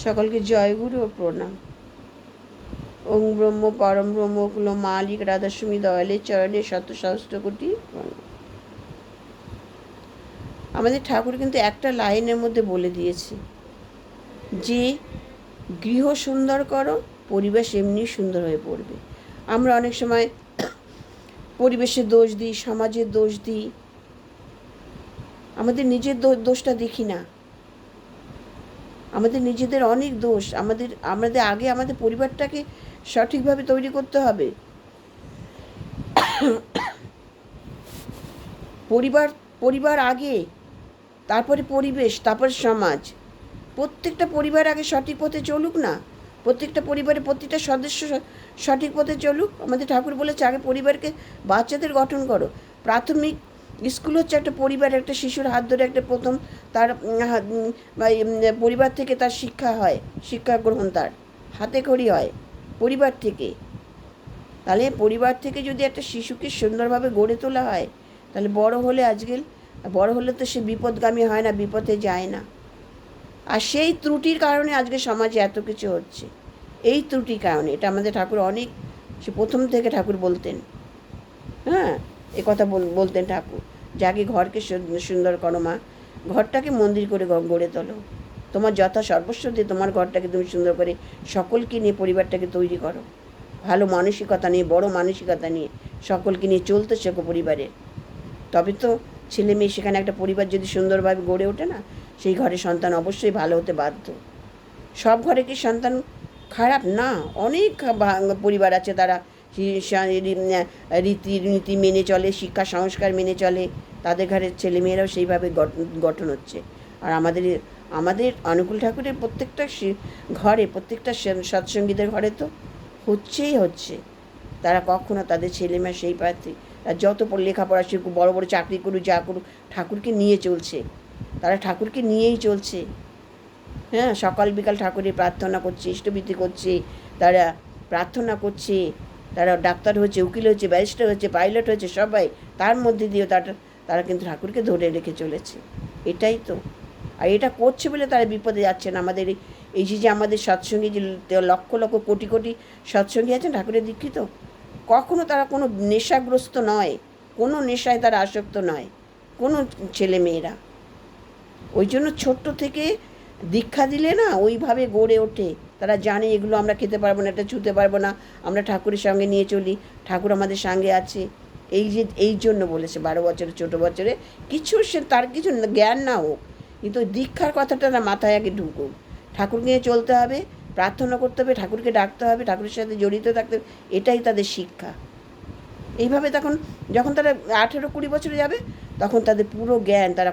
সকলকে জয়গুরু ও প্রণাম। ওং ব্রহ্ম পরম ব্রহ্ম কুল মালিক রাধাস্বামী দয়ালের চরণে শত সহস্র কোটি প্রণাম। আমাদের ঠাকুর কিন্তু একটা লাইনের মধ্যে বলে দিয়েছে যে গৃহ সুন্দর করো, পরিবেশ এমনি সুন্দর হয়ে পড়বে। আমরা অনেক সময় পরিবেশের দোষ দিই, সমাজের দোষ দিই, আমাদের নিজের দোষটা দেখি না। আমাদের নিজেদের অনেক দোষ। আমাদের আগে আমাদের পরিবারটাকে সঠিকভাবে তৈরি করতে হবে। পরিবার আগে, তারপরে পরিবেশ, তারপর সমাজ। প্রত্যেকটা পরিবার আগে সঠিক পথে চলুক না, প্রত্যেকটা পরিবারের প্রতিটা সদস্য সঠিক পথে চলুক। আমাদের ঠাকুর বলেছে আগে পরিবারকে, বাচ্চাদের গঠন করো। প্রাথমিক স্কুল হচ্ছে একটা পরিবার, একটা শিশুর হাত ধরে একটা প্রথম তার পরিবার থেকে তার শিক্ষা হয়, শিক্ষা গ্রহণ তার হাতে খড়ি হয় পরিবার থেকে। তাহলে পরিবার থেকে যদি একটা শিশুকে সুন্দরভাবে গড়ে তোলা হয়, তাহলে বড় হলে তো সে বিপদগামী হয় না, বিপথে যায় না। আর সেই ত্রুটির কারণে আজকে সমাজে এত কিছু হচ্ছে, এই ত্রুটির কারণে। এটা আমাদের ঠাকুর অনেক, সে প্রথম থেকে ঠাকুর বলতেন। হ্যাঁ, এ কথা বলতেন ঠাকুর, যাকে ঘরকে সুন্দর করো মা, ঘরটাকে মন্দির করে গড়ে তোলো। তোমার যথা সর্বস্ব দিয়ে তোমার ঘরটাকে তুমি সুন্দর করে সকলকে নিয়ে পরিবারটাকে তৈরি করো। ভালো মানসিকতা নিয়ে, বড় মানসিকতা নিয়ে সকলকে নিয়ে চলতে শেখো পরিবারের। তবে তো ছেলে মেয়ে, সেখানে একটা পরিবার যদি সুন্দরভাবে গড়ে ওঠে না, সেই ঘরে সন্তান অবশ্যই ভালো হতে বাধ্য। সব ঘরে কি সন্তান খারাপ না? অনেক পরিবার আছে তারা রীতি মেনে চলে, শিক্ষা সংস্কার মেনে চলে, তাদের ঘরের ছেলেমেয়েরাও সেইভাবে গঠন হচ্ছে। আর আমাদের অনুকূল ঠাকুরের প্রত্যেকটা ঘরে, প্রত্যেকটা সৎসঙ্গীদের ঘরে তো হচ্ছে। তারা কখনো তাদের ছেলেমেয়ে সেই পাত্রে যত লেখাপড়া শিখুক, বড় বড় চাকরি করুক, যা করুক, ঠাকুরকে নিয়ে চলছে। তারা ঠাকুরকে নিয়েই চলছে। হ্যাঁ, সকাল বিকাল ঠাকুরের প্রার্থনা করছে, ইষ্টবৃত্তি করছে, তারা প্রার্থনা করছে, তারা ডাক্তার হচ্ছে, উকিল হচ্ছে, ব্যারিস্টার হচ্ছে, পাইলট হচ্ছে, সবাই তার মধ্যে দিয়েও তারা কিন্তু ঠাকুরকে ধরে রেখে চলেছে। এটাই তো। আর এটা করছে বলে তারা বিপদে যাচ্ছে না। আমাদের এই যে আমাদের সৎসঙ্গী যে লক্ষ লক্ষ কোটি কোটি সৎসঙ্গী আছেন ঠাকুরের দীক্ষিত, কখনো তারা কোনো নেশাগ্রস্ত নয়, কোনো নেশায় তারা আসক্ত নয়, কোনো ছেলে মেয়েরা। ওই জন্য ছোট্ট থেকে দীক্ষা দিলে না ওইভাবে গড়ে ওঠে। তারা জানে এগুলো আমরা খেতে পারবো না, এটা ছুতে পারবো না, আমরা ঠাকুরের সঙ্গে নিয়ে চলি, ঠাকুর আমাদের সঙ্গে আছে। এই জন্য বলেছে 12 বছরে, ছোটো বছরে তার কিছু জ্ঞান না হোক, কিন্তু দীক্ষার কথাটা না মাথায় আগে ঢুকুক। ঠাকুর নিয়ে চলতে হবে, প্রার্থনা করতে হবে, ঠাকুরকে ডাকতে হবে, ঠাকুরের সাথে জড়িত থাকতে হবে, এটাই তাদের শিক্ষা। এইভাবে যখন তারা 18-20 বছরে যাবে, তখন তাদের পুরো জ্ঞান, তারা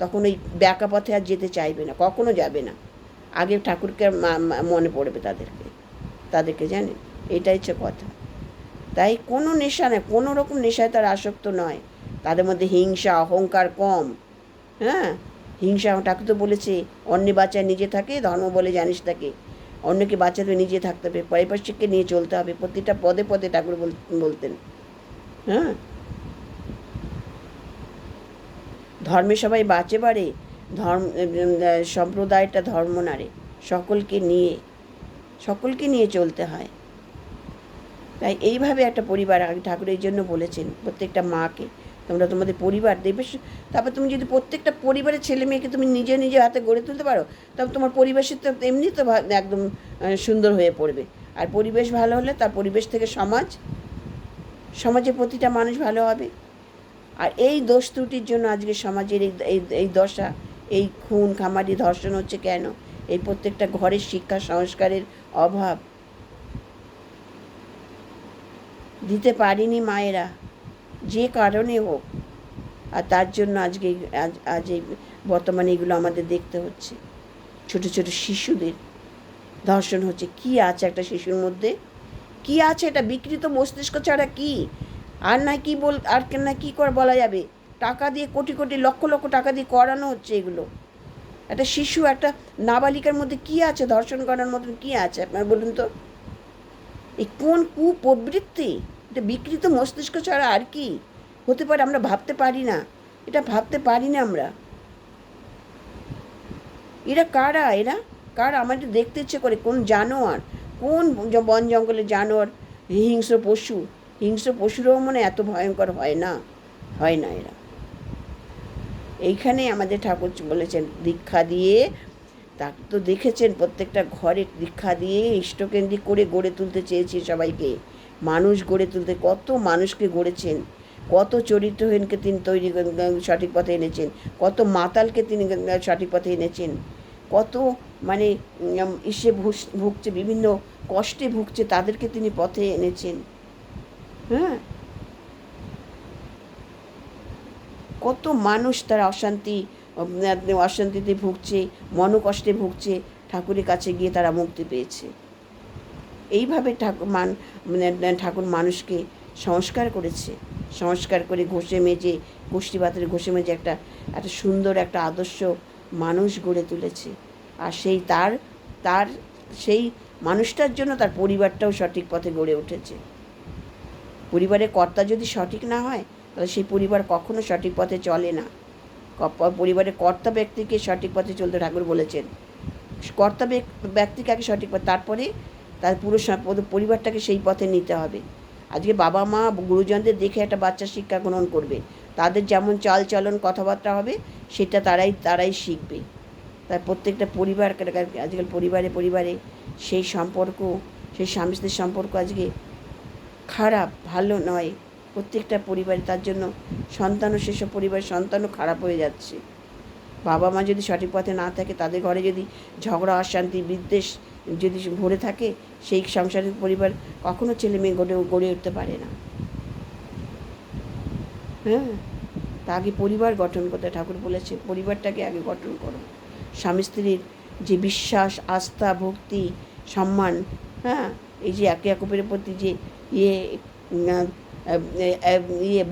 তখন ওই ব্যাকা পথে আর যেতে চাইবে না, কখনো যাবে না। আগে ঠাকুরকে মনে পড়বে তাদেরকে জানেন, এটাই হচ্ছে কথা। তাই কোনো নেশা নেই, কোনো রকম নেশায় তারা আসক্ত নয়। তাদের মধ্যে হিংসা অহংকার কম। হ্যাঁ, হিংসা, ঠাকুর তো বলেছে অন্য বাঁচায় নিজে থাকে, ধর্ম বলে জানিস তাকে। অন্যকে বাঁচাতে নিজে থাকতে হবে, পারিপার্শ্বিককে নিয়ে চলতে হবে, প্রতিটা পদে পদে ঠাকুর বলতেন। হ্যাঁ, ধর্মে সবাই বাঁচে বাড়ে, সম্প্রদায়টা ধর্ম নারে, সকলকে নিয়ে চলতে হয়। তাই এইভাবে একটা পরিবার ঠাকুর এই জন্য বলেছেন প্রত্যেকটা মাকে, তোমরা তোমাদের পরিবার দেবে। তারপর তুমি যদি প্রত্যেকটা পরিবারের ছেলে মেয়েকে তুমি নিজে হাতে গড়ে তুলতে পারো, তবে তোমার পরিবেশের তো এমনি তো একদম সুন্দর হয়ে পড়বে। আর পরিবেশ ভালো হলে তার পরিবেশ থেকে সমাজের প্রতিটা মানুষ ভালো হবে। আর এই দোষ ত্রুটির জন্য আজকে সমাজের এই দশা, এই খুন খামারি ধর্ষণ হচ্ছে কেন? এই প্রত্যেকটা ঘরের শিক্ষা সংস্কারের অভাব, দিতে পারিনি মায়েরা, যে কারণে হোক। আর তার জন্য আজ এই বর্তমানে এগুলো আমাদের দেখতে হচ্ছে। ছোট ছোট শিশুদের ধর্ষণ হচ্ছে। কি আছে একটা শিশুর মধ্যে? কি আছে? এটা বিকৃত মস্তিষ্ক ছাড়া কি? আর না কি করে বলা যাবে? টাকা দিয়ে কোটি কোটি লক্ষ লক্ষ টাকা দিয়ে করানো হচ্ছে এগুলো। একটা শিশু, একটা নাবালিকার মধ্যে কি আছে? ধর্ষণ করার মতন কি আছে আপনার বলুন তো? এই কোন কুপ্রবৃত্তি? এটা বিকৃত মস্তিষ্ক ছাড়া আর কি হতে পারে? আমরা ভাবতে পারি না, এটা ভাবতে পারি না আমরা। এরা কারা? কার আমাদের দেখতে ইচ্ছে করে কোন জানোয়ার, কোন বন জঙ্গলের জানোয়ার, হিংস্র পশুরাও মনে এত ভয়ঙ্কর হয় না, হয় না এরা। এইখানে আমাদের ঠাকুর বলেছেন দীক্ষা দিয়ে, তা তো দেখেছেন প্রত্যেকটা ঘরে দীক্ষা দিয়ে ইষ্টকেন্দ্রিক করে গড়ে তুলতে চেয়েছি সবাইকে, মানুষ গড়ে তুলতে, কত মানুষকে গড়েছেন, কত চরিত্রহীনকে তিনি তৈরি সঠিক পথে এনেছেন, কত মাতালকে তিনি সঠিক পথে এনেছেন, কত মানে ইসে ভুগছে, বিভিন্ন কষ্টে ভুগছে, তাদেরকে তিনি পথে এনেছেন। হ্যাঁ, কত মানুষ তারা অশান্তিতে ভুগছে, মনোকষ্টে ভুগছে, ঠাকুরের কাছে গিয়ে তারা মুক্তি পেয়েছে। এইভাবে ঠাকুর মানুষকে সংস্কার করেছে, সংস্কার করে ঘষে মেজে, গোষ্ঠী পাত্রে ঘষে মেজে একটা সুন্দর একটা আদর্শ মানুষ গড়ে তুলেছে। আর তার সেই মানুষটার জন্য তার পরিবারটাও সঠিক পথে গড়ে উঠেছে। পরিবারের কর্তা যদি সঠিক না হয়, তাহলে সেই পরিবার কখনো সঠিক পথে চলে না। পরিবারের কর্তা ব্যক্তিকে সঠিক পথে চলতে ঠাকুর বলেছেন। কর্তা ব্যক্তিকে আগে সঠিক পথ, তারপরে তার পুরো পরিবারটাকে সেই পথে নিতে হবে। আজকে বাবা মা গুরুজনদের দেখে একটা বাচ্চা শিক্ষা গ্রহণ করবে, তাদের যেমন চাল চলন কথাবার্তা হবে সেটা তারাই শিখবে। তার প্রত্যেকটা পরিবার, আজকাল পরিবারে সেই সম্পর্ক, সেই স্বামী স্ত্রীর সম্পর্ক আজকে খারাপ, ভালো নয় প্রত্যেকটা পরিবারে। তার জন্য সন্তানও, সেসব পরিবারের সন্তানও খারাপ হয়ে যাচ্ছে। বাবা মা যদি সঠিক পথে না থাকে, তাদের ঘরে যদি ঝগড়া, অশান্তি, বিদ্বেষ যদি ভরে থাকে, সেই সংসারের পরিবার কখনো ছেলে মেয়ে গড়ে উঠতে পারে না। হ্যাঁ, তা আগে পরিবার গঠন করতে ঠাকুর বলেছে, পরিবারটাকে আগে গঠন করো। স্বামী স্ত্রীর যে বিশ্বাস, আস্থা, ভক্তি, সম্মান, হ্যাঁ, এই যে একে অপরের প্রতি যে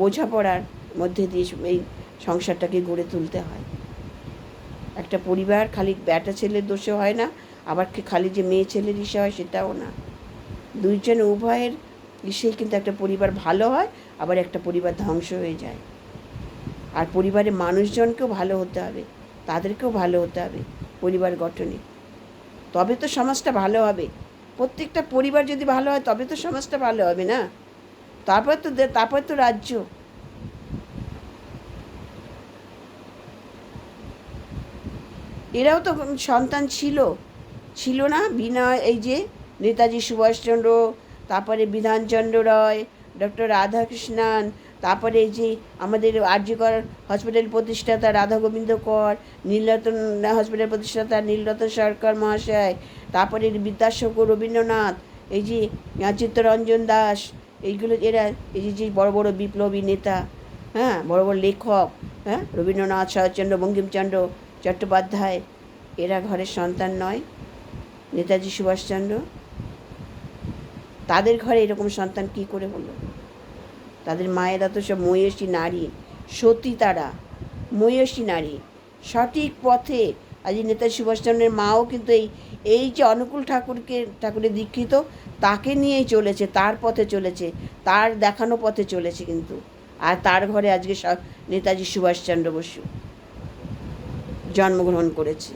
বোঝাপড়ার মধ্যে দিয়ে এই সংসারটাকে গড়ে তুলতে হয়। একটা পরিবার খালি বেটা ছেলের দোষে হয় না, আবার খালি যে মেয়ে ছেলের ইসে হয় সেটাও না। দুইজন উভয়ের ইসেই কিন্তু একটা পরিবার ভালো হয়, আবার একটা পরিবার ধ্বংস হয়ে যায়। আর পরিবারের মানুষজনকেও ভালো হতে হবে, তাদেরকেও ভালো হতে হবে পরিবার গঠনে, তবে তো সমাজটা ভালো হবে। প্রত্যেকটা পরিবার যদি ভালো হয় তবে তো সমাজটা ভালো হবে না, তারপর তো রাজ্য। এরাও তো সন্তান ছিল না, এই যে নেতাজি সুভাষচন্দ্র, তারপরে বিধানচন্দ্র রায়, ডক্টর রাধাকৃষ্ণন, তারপরে এই যে আমাদের আরজিকর হসপিটাল প্রতিষ্ঠাতা রাধা গোবিন্দ কর, নীলরতন হসপিটাল প্রতিষ্ঠাতা নীলরতন সরকার মহাশয়, তারপরে বিদ্যাসাগর, রবীন্দ্রনাথ, এই যে চিত্তরঞ্জন দাস, এইগুলো এরা এই যে বড় বড় বিপ্লবী নেতা, হ্যাঁ, বড় বড় লেখক, হ্যাঁ, রবীন্দ্রনাথ, শরৎচন্দ্র, বঙ্কিমচন্দ্র চট্টোপাধ্যায়, এরা ঘরের সন্তান নয়? নেতাজি সুভাষচন্দ্র, তাদের ঘরে এরকম সন্তান কি করে হলো? তাদের মায়েরা তো সব মহিষী নারী, সতী, তারা মহিষী নারী, সঠিক পথে। আজ নেতাজি সুভাষচন্দ্রের মাও কিন্তু এই যে অনুকূল ঠাকুরের দীক্ষিত, তাকে নিয়েই চলেছে, তার পথে চলেছে, তার দেখানো পথে চলেছে কিন্তু। আর তার ঘরে আজকে নেতাজি সুভাষচন্দ্র বসু জন্মগ্রহণ করেছে।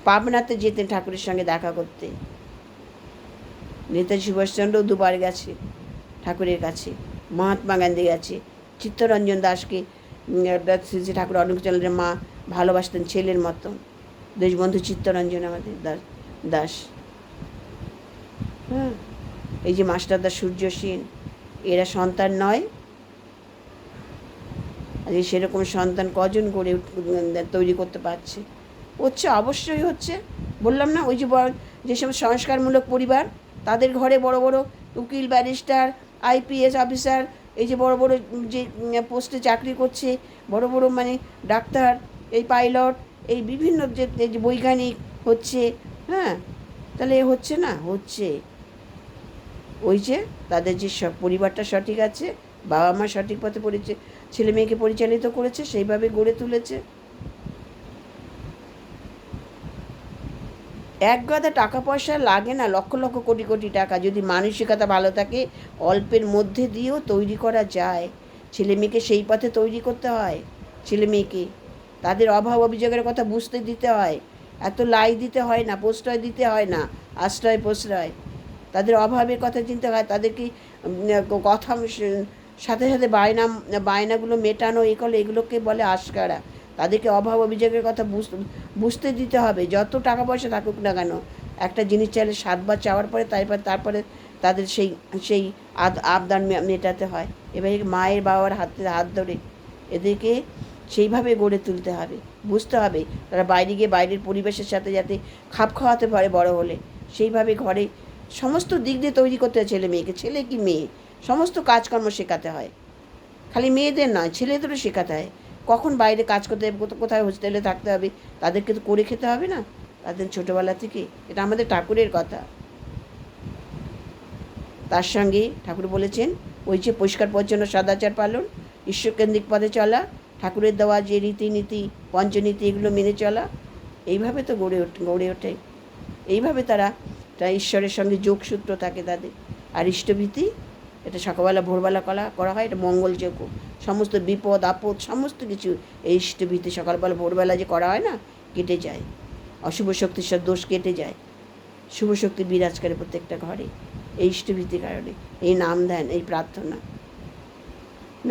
পাবনাতে যেতেন ঠাকুরের সঙ্গে দেখা করতে। নেতাজি সুভাষচন্দ্র দুবার গেছে ঠাকুরের কাছে, মহাত্মা গান্ধী গেছে, চিত্তরঞ্জন দাসকে ঠাকুর অনুকূলচন্দ্রের মা ভালোবাসতেন ছেলের মতো, দেশবন্ধু চিত্তরঞ্জন আমাদের দাস। হ্যাঁ, এই যে মাস্টারদা সূর্য সেন, এরা সন্তান নয়? আজকে সেরকম সন্তান কজন তৈরি করতে পারছে? হচ্ছে, অবশ্যই হচ্ছে। বললাম না, ওই যে যেসব সংস্কারমূলক পরিবার, তাদের ঘরে বড় বড় উকিল, ব্যারিস্টার, আইপিএস অফিসার, এই যে বড় বড় যে পোস্টে চাকরি করছে, বড় বড় মানে ডাক্তার, এই পাইলট, এই বিভিন্ন যে বৈজ্ঞানিক হচ্ছে। হ্যাঁ, তাহলে হচ্ছে না? হচ্ছে। ওই যে তাদের যে পরিবারটা সঠিক আছে, বাবা মা সঠিক পথে ছেলে মেয়েকে পরিচালিত করেছে, সেইভাবে গড়ে তুলেছে। এক গাদা টাকা পয়সা লাগে না, লক্ষ লক্ষ কোটি কোটি টাকা, যদি মানসিকতা ভালো থাকে অল্পের মধ্যে দিয়েও তৈরি করা যায়। ছেলে মেয়েকে সেই পথে তৈরি করতে হয়, ছেলে মেয়েকে তাদের অভাব অভিযোগের কথা বুঝতে দিতে হয়, এত লাই দিতে হয় না, প্রশ্রয় দিতে হয় না, আশ্রয় প্রশ্রয়। তাদের অভাবের কথা চিন্তা হয়, তাদেরকে কথা সাথে সাথে বায়নাগুলো মেটানো, এগুলোকে বলে আশকারা। তাদেরকে অভাব অভিযোগের কথা বুঝতে দিতে হবে। যত টাকা পয়সা থাকুক না কেন, একটা জিনিস চাইলে 7বার চাওয়ার পরে তারপরে তাদের সেই সেই আবদার মেটাতে হয়। এবারে মায়ের বাবার হাত ধরে এদেরকে সেইভাবে গড়ে তুলতে হবে, বুঝতে হবে তারা বাইরে গিয়ে বাইরের পরিবেশের সাথে যাতে খাপ খাওয়াতে পারে বড় হলে। সেইভাবে ঘরে সমস্ত দিক দিয়ে তৈরি করতে হয় ছেলে মেয়েকে। ছেলে কি মেয়ে, সমস্ত কাজকর্ম শেখাতে হয়, খালি মেয়েদের নয়, ছেলেদেরও শেখাতে হয়। কখন বাইরে কাজ করতে হবে, কোথায় হোস্টেলে থাকতে হবে, তাদেরকে তো করে খেতে হবে না তাদের ছোটোবেলা থেকে। এটা আমাদের ঠাকুরের কথা। তার সঙ্গে ঠাকুর বলেছেন ওই যে পরিষ্কার পরিচ্ছন্ন সদাচার পালন, ঈশ্বরকেন্দ্রিক পথে চলা, ঠাকুরের দেওয়া যে রীতিনীতি পঞ্চনীতি এগুলো মেনে চলা, এইভাবে তো গড়ে ওঠে। এইভাবে তারা ঈশ্বরের সঙ্গে যোগসূত্র থাকে তাদের। আর ইষ্টভীতি, এটা সকালবেলা ভোরবেলা করা হয়, এটা মঙ্গলযোগ্য। সমস্ত বিপদ আপদ সমস্ত কিছু এই ইষ্টভীতি সকালবেলা ভোরবেলা যে করা হয় না, কেটে যায়। অশুভ শক্তির সব দোষ কেটে যায়, শুভ শক্তি বিরাজ করে প্রত্যেকটা ঘরে এই ইষ্টভীতির কারণে। এই নাম ধ্যান, এই প্রার্থনা।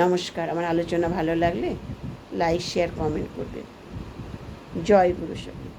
নমস্কার। আমার আলোচনা ভালো লাগলে লাইক শেয়ার কমেন্ট করবেন। জয় গুরু সকল।